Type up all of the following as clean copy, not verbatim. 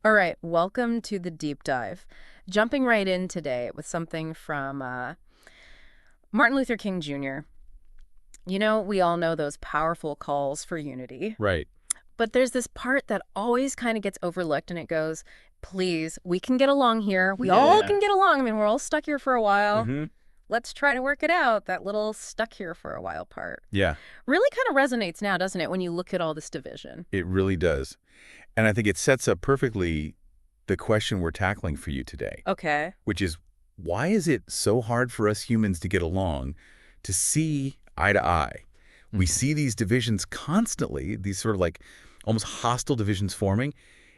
All right, welcome to the deep dive. Jumping right in today with something from Martin Luther King Jr. You know, we all know those powerful calls for unity, Right. but there's this part that always kind of gets overlooked, and it goes, please, we can get along here. We all Yeah. can get along. I mean, we're all stuck here for a while. hmm Let's try to work it out, that little stuck here for a while part. Yeah, Really kind of resonates now, doesn't it, when you look at all this division? it really does. And I think it sets up perfectly the question we're tackling for you today, Okay. which is, why is it so hard for us humans to get along, to see eye to eye? We see these divisions constantly, these sort of like almost hostile divisions forming,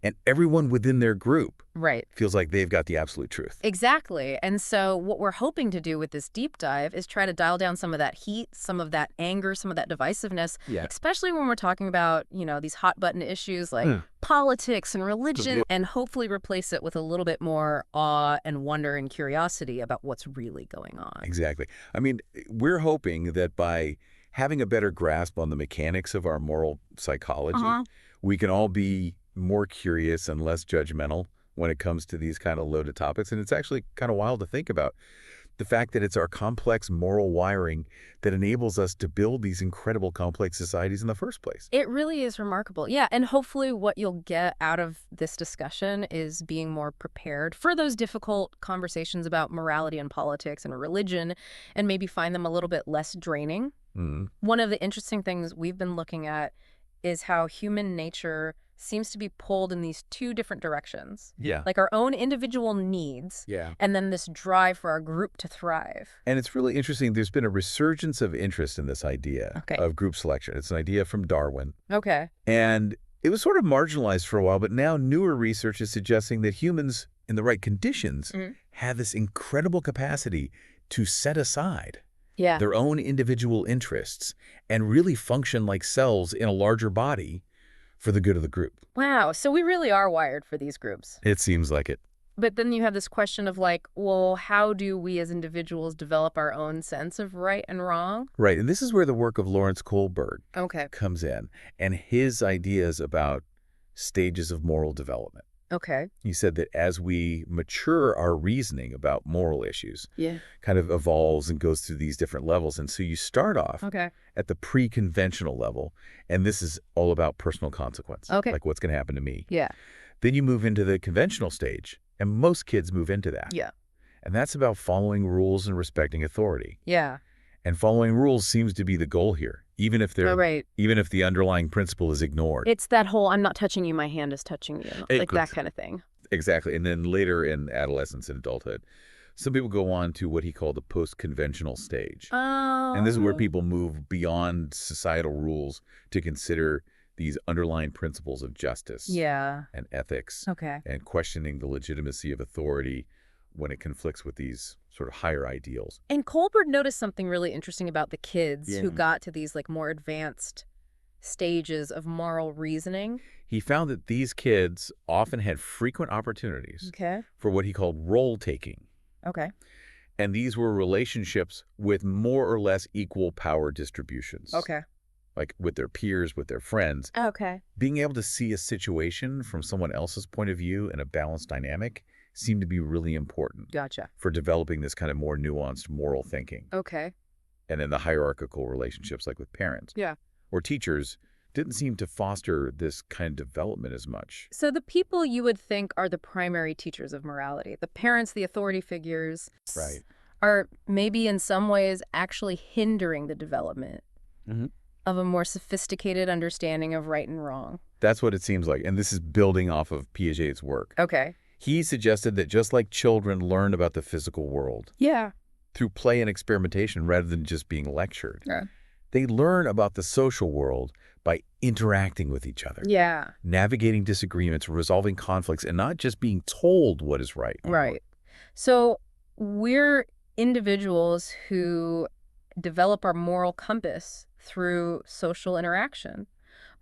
and everyone within their group Right. feels like they've got the absolute truth. Exactly. And so what we're hoping to do with this deep dive is try to dial down some of that heat, some of that anger, some of that divisiveness, Yeah. especially when we're talking about, these hot button issues like politics and religion, and hopefully replace it with a little bit more awe and wonder and curiosity about what's really going on. Exactly. I mean, we're hoping that by having a better grasp on the mechanics of our moral psychology, we can all be more curious and less judgmental when it comes to these kind of loaded topics. And it's actually kind of wild to think about the fact that it's our complex moral wiring that enables us to build these incredible complex societies in the first place. It really is remarkable. Yeah, and hopefully what you'll get out of this discussion is being more prepared for those difficult conversations about morality and politics and religion, and maybe find them a little bit less draining. Mm. One of the interesting things we've been looking at is how human nature seems to be pulled in these two different directions, Yeah. like our own individual needs, Yeah. and then this drive for our group to thrive. And it's really interesting. There's been a resurgence of interest in this idea Okay. of group selection. It's an idea from Darwin. Okay. And it was sort of marginalized for a while, but now newer research is suggesting that humans, in the right conditions, have this incredible capacity to set aside Yeah. their own individual interests and really function like cells in a larger body for the good of the group. Wow. So we really are wired for these groups. It seems like it. But then you have this question of like, well, how do we as individuals develop our own sense of right and wrong? Right. And this is where the work of Lawrence Kohlberg Okay. comes in and his ideas about stages of moral development. Okay. He said that as we mature our reasoning about moral issues, Yeah. kind of evolves and goes through these different levels. And so you start off Okay. at the pre-conventional level, and this is all about personal consequence, Okay. like what's going to happen to me. Yeah. Then you move into the conventional stage, and most kids move into that. Yeah. And that's about following rules and respecting authority. Yeah. And following rules seems to be the goal here, even if Oh, right. even if the underlying principle is ignored. It's that whole I'm not touching you, my hand is touching you, like that kind of thing. Exactly. And then later in adolescence and adulthood, some people go on to what he called the post-conventional stage. Oh. And this is where people move beyond societal rules to consider these underlying principles of justice Yeah. and ethics Okay. and questioning the legitimacy of authority when it conflicts with these sort of higher ideals. And Colbert noticed something really interesting about the kids who Yeah. got to these like more advanced stages of moral reasoning. He found that these kids often had frequent opportunities Okay. for what he called role-taking. Okay. And these were relationships with more or less equal power distributions. Okay. Like with their peers, with their friends. Okay. Being able to see a situation from someone else's point of view in a balanced dynamic seemed to be really important Gotcha. for developing this kind of more nuanced moral thinking. Okay. And then the hierarchical relationships like with parents Yeah. or teachers didn't seem to foster this kind of development as much. So the people you would think are the primary teachers of morality, the parents, the authority figures, Right. are maybe in some ways actually hindering the development Mhm. of a more sophisticated understanding of right and wrong. That's what it seems like. And this is building off of Piaget's work. Okay. He suggested that just like children learn about the physical world Yeah. through play and experimentation rather than just being lectured, Yeah. they learn about the social world by interacting with each other, Yeah. navigating disagreements, resolving conflicts, and not just being told what is right. Right. So we're individuals who develop our moral compass through social interaction.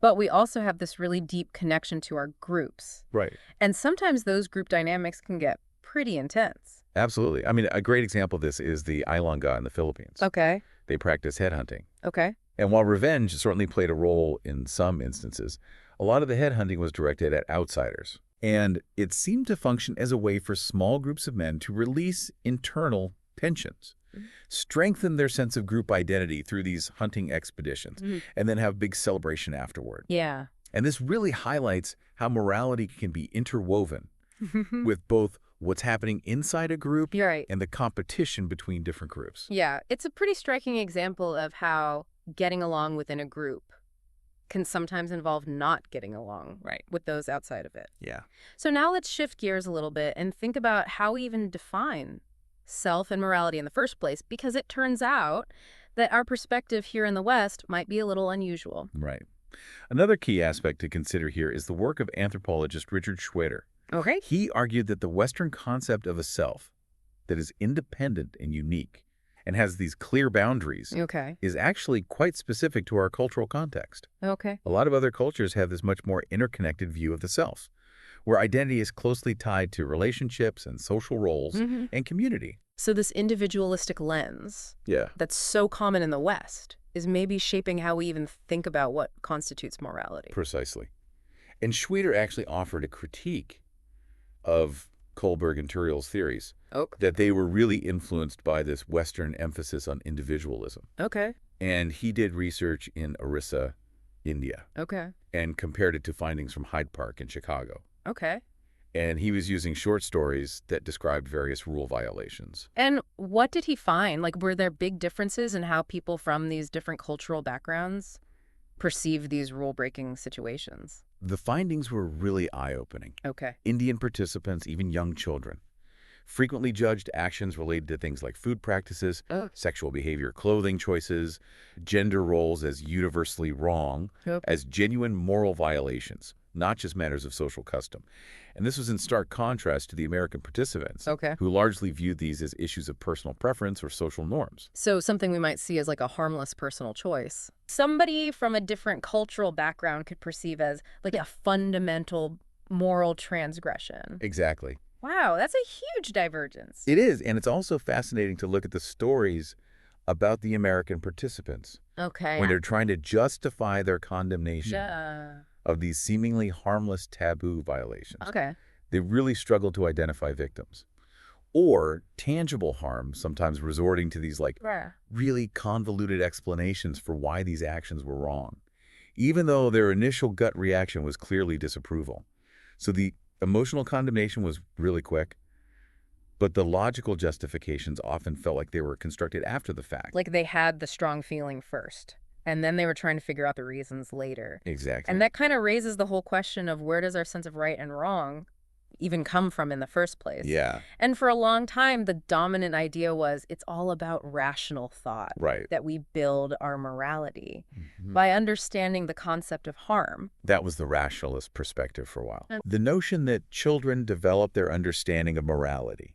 But we also have this really deep connection to our groups. Right. And sometimes those group dynamics can get pretty intense. Absolutely. I mean, a great example of this is the Ilongga in the Philippines. Okay. They practice headhunting. Okay. And while revenge certainly played a role in some instances, a lot of the headhunting was directed at outsiders. And it seemed to function as a way for small groups of men to release internal tensions, strengthen their sense of group identity through these hunting expeditions, Mm. and then have big celebration afterward. Yeah. And this really highlights how morality can be interwoven with both what's happening inside a group You're right. and the competition between different groups. Yeah, it's a pretty striking example of how getting along within a group can sometimes involve not getting along with those outside of it. Yeah. So now let's shift gears a little bit and think about how we even define self and morality in the first place, because it turns out that our perspective here in the West might be a little unusual. Right. Another key aspect to consider here is the work of anthropologist Richard Schroeder. Okay. He argued that the Western concept of a self that is independent and unique and has these clear boundaries Okay. is actually quite specific to our cultural context. Okay. A lot of other cultures have this much more interconnected view of the self, where identity is closely tied to relationships and social roles and community. So this individualistic lens Yeah. that's so common in the West is maybe shaping how we even think about what constitutes morality. Precisely. And Schroeder actually offered a critique of Kohlberg and Turiel's theories, that they were really influenced by this Western emphasis on individualism. Okay. And he did research in Orissa, India, Okay. and compared it to findings from Hyde Park in Chicago. Okay. And he was using short stories that described various rule violations. And what did he find? Like, were there big differences in how people from these different cultural backgrounds perceive these rule-breaking situations? The findings were really eye-opening. Okay. Indian participants, even young children, frequently judged actions related to things like food practices, sexual behavior, clothing choices, gender roles as universally wrong, as genuine moral violations, not just matters of social custom. And this was in stark contrast to the American participants, who largely viewed these as issues of personal preference or social norms. So something we might see as like a harmless personal choice. Somebody from a different cultural background could perceive as like a fundamental moral transgression. Exactly. Wow, that's a huge divergence. It is, and it's also fascinating to look at the stories about the American participants when they're trying to justify their condemnation of these seemingly harmless taboo violations. They really struggle to identify victims. Or tangible harm, sometimes resorting to these like really convoluted explanations for why these actions were wrong, even though their initial gut reaction was clearly disapproval. So the emotional condemnation was really quick, but the logical justifications often felt like they were constructed after the fact. Like they had the strong feeling first, and then they were trying to figure out the reasons later. Exactly. And that kind of raises the whole question of where does our sense of right and wrong even come from in the first place? Yeah. And for a long time, the dominant idea was it's all about rational thought. That we build our morality by understanding the concept of harm. That was the rationalist perspective for a while. The notion that children develop their understanding of morality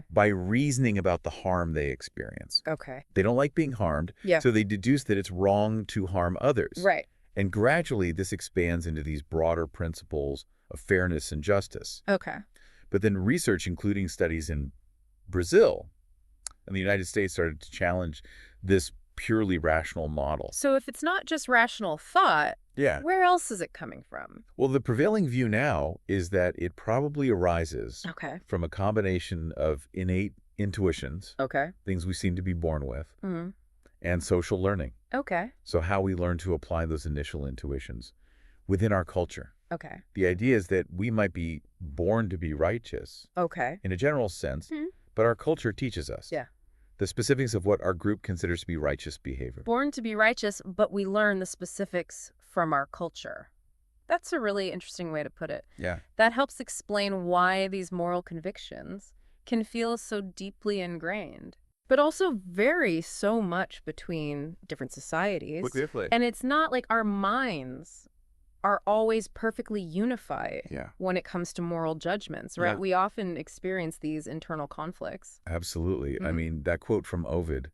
by reasoning about the harm they experience. They don't like being harmed, so they deduce that it's wrong to harm others. And gradually, this expands into these broader principles of fairness and justice. But then research, including studies in Brazil and the United States, started to challenge this purely rational model. So if it's not just rational thought, where else is it coming from? Well, the prevailing view now is that it probably arises from a combination of innate intuitions, things we seem to be born with, and social learning. So how we learn to apply those initial intuitions within our culture. The idea is that we might be born to be righteous in a general sense, but our culture teaches us the specifics of what our group considers to be righteous behavior. Born to be righteous, but we learn the specifics from our culture. That's a really interesting way to put it. That helps explain why these moral convictions can feel so deeply ingrained, but also vary so much between different societies. And it's not like our minds are always perfectly unified when it comes to moral judgments, right? We often experience these internal conflicts. Absolutely. I mean, that quote from Ovid,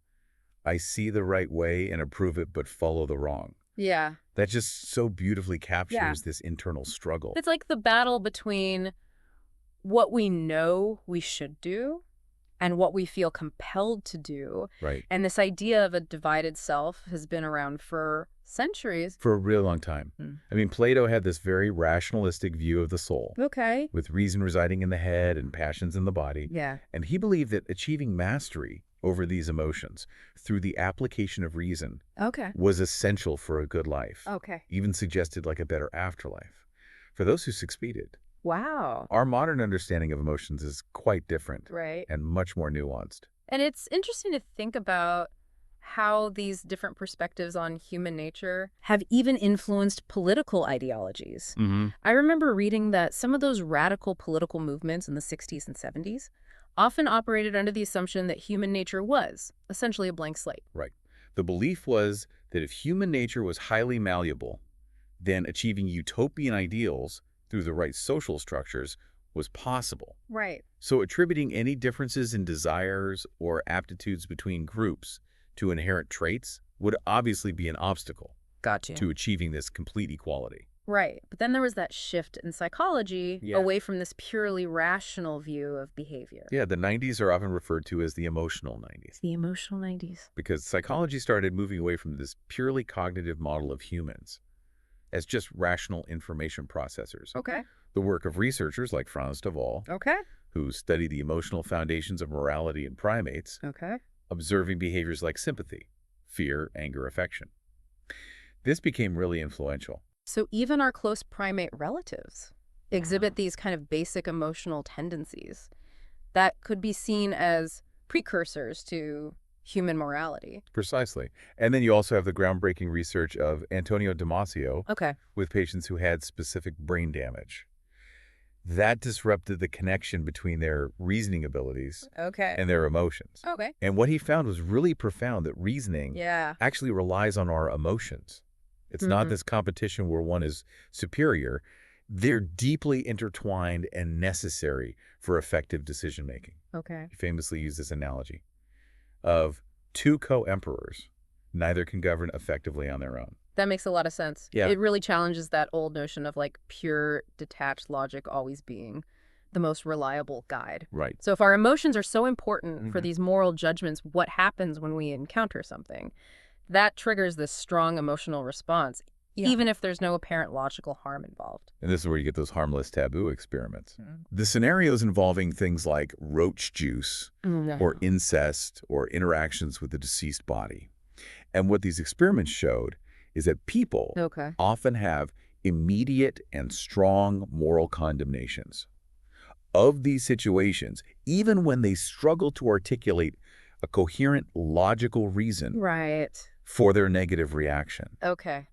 I see the right way and approve it, but follow the wrong. That just so beautifully captures this internal struggle. It's like the battle between what we know we should do and what we feel compelled to do. And this idea of a divided self has been around for Centuries? For a real long time. Hmm. I mean, Plato had this very rationalistic view of the soul, Okay. with reason residing in the head and passions in the body. Yeah. And he believed that achieving mastery over these emotions through the application of reason Okay. was essential for a good life, Okay. even suggested like a better afterlife for those who succeeded. Wow. Our modern understanding of emotions is quite different Right. and much more nuanced. And it's interesting to think about how these different perspectives on human nature have even influenced political ideologies. Mm-hmm. I remember reading that some of those radical political movements in the 60s and 70s often operated under the assumption that human nature was essentially a blank slate. Right. The belief was that if human nature was highly malleable, then achieving utopian ideals through the right social structures was possible. Right. So attributing any differences in desires or aptitudes between groups to inherent traits would obviously be an obstacle Gotcha. to achieving this complete equality. Right. But then there was that shift in psychology Yeah. away from this purely rational view of behavior. Yeah, the 90s are often referred to as the emotional 90s The emotional 90s. because psychology started moving away from this purely cognitive model of humans as just rational information processors. Okay. The work of researchers like Franz de Waal, Okay. who studied the emotional foundations of morality in primates, Okay. observing behaviors like sympathy, fear, anger, affection. This became really influential. So even our close primate relatives exhibit these kind of basic emotional tendencies that could be seen as precursors to human morality. Precisely. And then you also have the groundbreaking research of Antonio Damasio Okay. with patients who had specific brain damage. That disrupted the connection between their reasoning abilities Okay. and their emotions. Okay. And what he found was really profound, that reasoning Yeah. actually relies on our emotions. It's not this competition where one is superior. They're deeply intertwined and necessary for effective decision-making. Okay. He famously used this analogy of two co-emperors. Neither can govern effectively on their own. That makes a lot of sense. Yeah. It really challenges that old notion of like pure detached logic always being the most reliable guide. Right. So if our emotions are so important for these moral judgments, what happens when we encounter something? That triggers this strong emotional response, even if there's no apparent logical harm involved. And this is where you get those harmless taboo experiments. The scenarios involving things like roach juice or incest or interactions with the deceased body. And what these experiments showed is that people Okay. often have immediate and strong moral condemnations of these situations, even when they struggle to articulate a coherent, logical reason Right. for their negative reaction. Okay.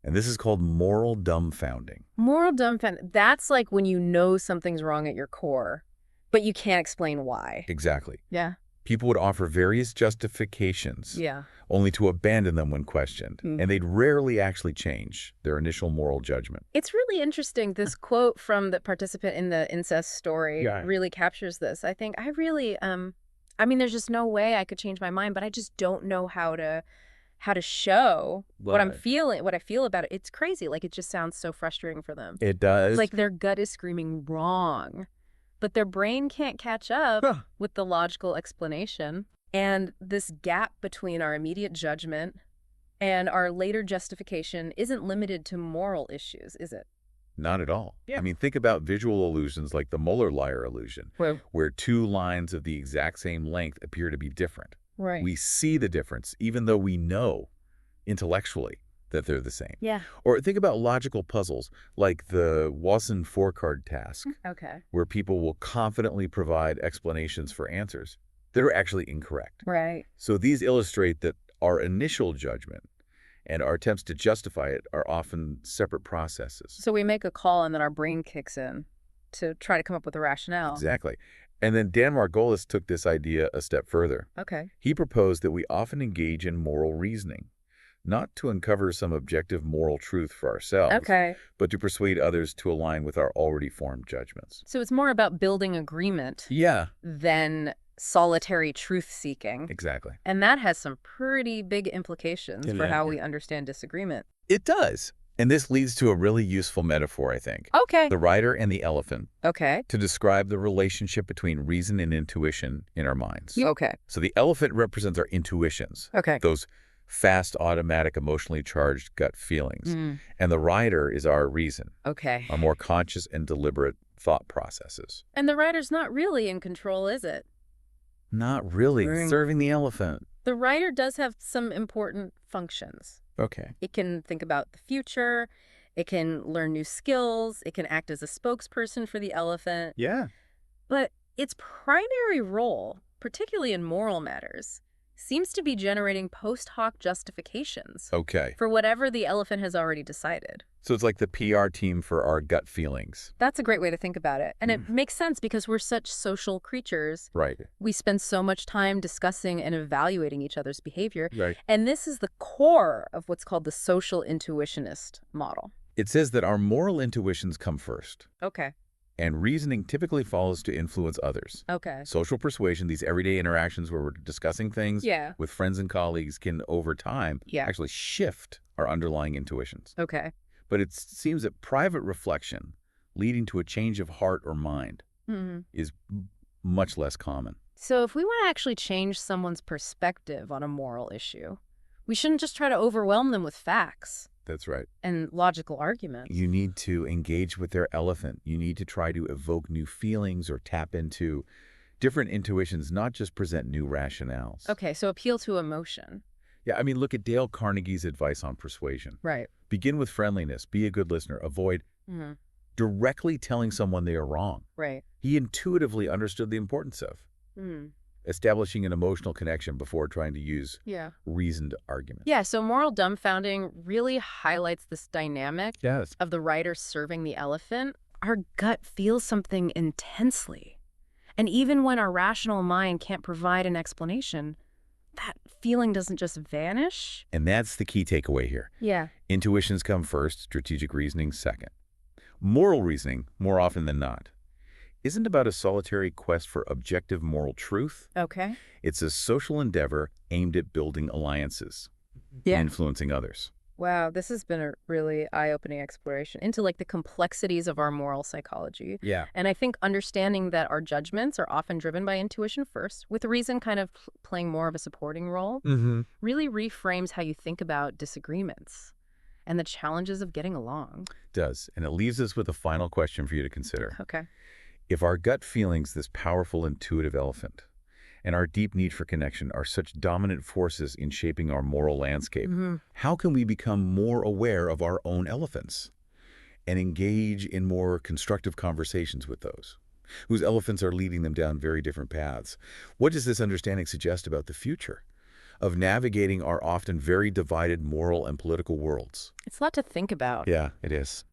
And this is called moral dumbfounding. Moral dumbfounding. That's like when you know something's wrong at your core, but you can't explain why. Exactly. Yeah. People would offer various justifications, Yeah. only to abandon them when questioned, and they'd rarely actually change their initial moral judgment. It's really interesting. This quote from the participant in the incest story really captures this. I think I really, I mean, there's just no way I could change my mind, but I just don't know how to show what I'm feeling, what I feel about it. It's crazy. Like, it just sounds so frustrating for them. It does. Like their gut is screaming wrong, but their brain can't catch up with the logical explanation. And this gap between our immediate judgment and our later justification isn't limited to moral issues, is it? Not at all. I mean, think about visual illusions like the Muller-Lyer illusion, where two lines of the exact same length appear to be different. Right. We see the difference, even though we know intellectually that they're the same. Yeah. Or think about logical puzzles like the Wasson four-card task, Okay. where people will confidently provide explanations for answers that are actually incorrect. Right. So these illustrate that our initial judgment and our attempts to justify it are often separate processes. So we make a call and then our brain kicks in to try to come up with a rationale. Exactly. And then Dan Margolis took this idea a step further. Okay. He proposed that we often engage in moral reasoning, not to uncover some objective moral truth for ourselves, but to persuade others to align with our already formed judgments. So it's more about building agreement than solitary truth-seeking. Exactly. And that has some pretty big implications for how we understand disagreement. It does. And this leads to a really useful metaphor, I think. Okay. The rider and the elephant, Okay. to describe the relationship between reason and intuition in our minds. Okay. So the elephant represents our intuitions, Okay. those fast, automatic, emotionally charged gut feelings. Mm. And the rider is our reason, Okay. our more conscious and deliberate thought processes. And the rider's not really in control, is it? Not really. Mm. Serving the elephant. The rider does have some important functions. Okay. It can think about the future. It can learn new skills. It can act as a spokesperson for the elephant. Yeah. But its primary role, particularly in moral matters, seems to be generating post hoc justifications Okay. for whatever the elephant has already decided. So it's like the PR team for our gut feelings. That's a great way to think about it. And it makes sense because we're such social creatures. Right. We spend so much time discussing and evaluating each other's behavior. Right. And this is the core of what's called the social intuitionist model. It says that our moral intuitions come first, Okay. and reasoning typically follows to influence others. Okay. Social persuasion, these everyday interactions where we're discussing things Yeah. with friends and colleagues, can, over time, Yeah. actually shift our underlying intuitions. Okay. But it seems that private reflection, leading to a change of heart or mind, Mm-hmm. is much less common. So if we want to actually change someone's perspective on a moral issue, we shouldn't just try to overwhelm them with facts That's right. and logical arguments. You need to engage with their elephant. You need to try to evoke new feelings or tap into different intuitions, not just present new rationales. Okay, so appeal to emotion. Yeah, I mean, look at Dale Carnegie's advice on persuasion. Right. Begin with friendliness, be a good listener, avoid Mm-hmm. directly telling someone they are wrong. Right. He intuitively understood the importance of Mm-hmm. establishing an emotional connection before trying to use Yeah. reasoned argument. Yeah, so moral dumbfounding really highlights this dynamic Yes. of the rider serving the elephant. Our gut feels something intensely. And even when our rational mind can't provide an explanation, that feeling doesn't just vanish. And that's the key takeaway here. Yeah. Intuitions come first, strategic reasoning second. Moral reasoning, more often than not, isn't about a solitary quest for objective moral truth. Okay. It's a social endeavor aimed at building alliances, influencing others. Wow, this has been a really eye-opening exploration into like the complexities of our moral psychology. Yeah. And I think understanding that our judgments are often driven by intuition first, with reason kind of playing more of a supporting role, really reframes how you think about disagreements and the challenges of getting along. Does. And it leaves us with a final question for you to consider. Okay. If our gut feelings, this powerful intuitive elephant, and our deep need for connection are such dominant forces in shaping our moral landscape, how can we become more aware of our own elephants and engage in more constructive conversations with those whose elephants are leading them down very different paths? What does this understanding suggest about the future of navigating our often very divided moral and political worlds? It's a lot to think about. Yeah, it is.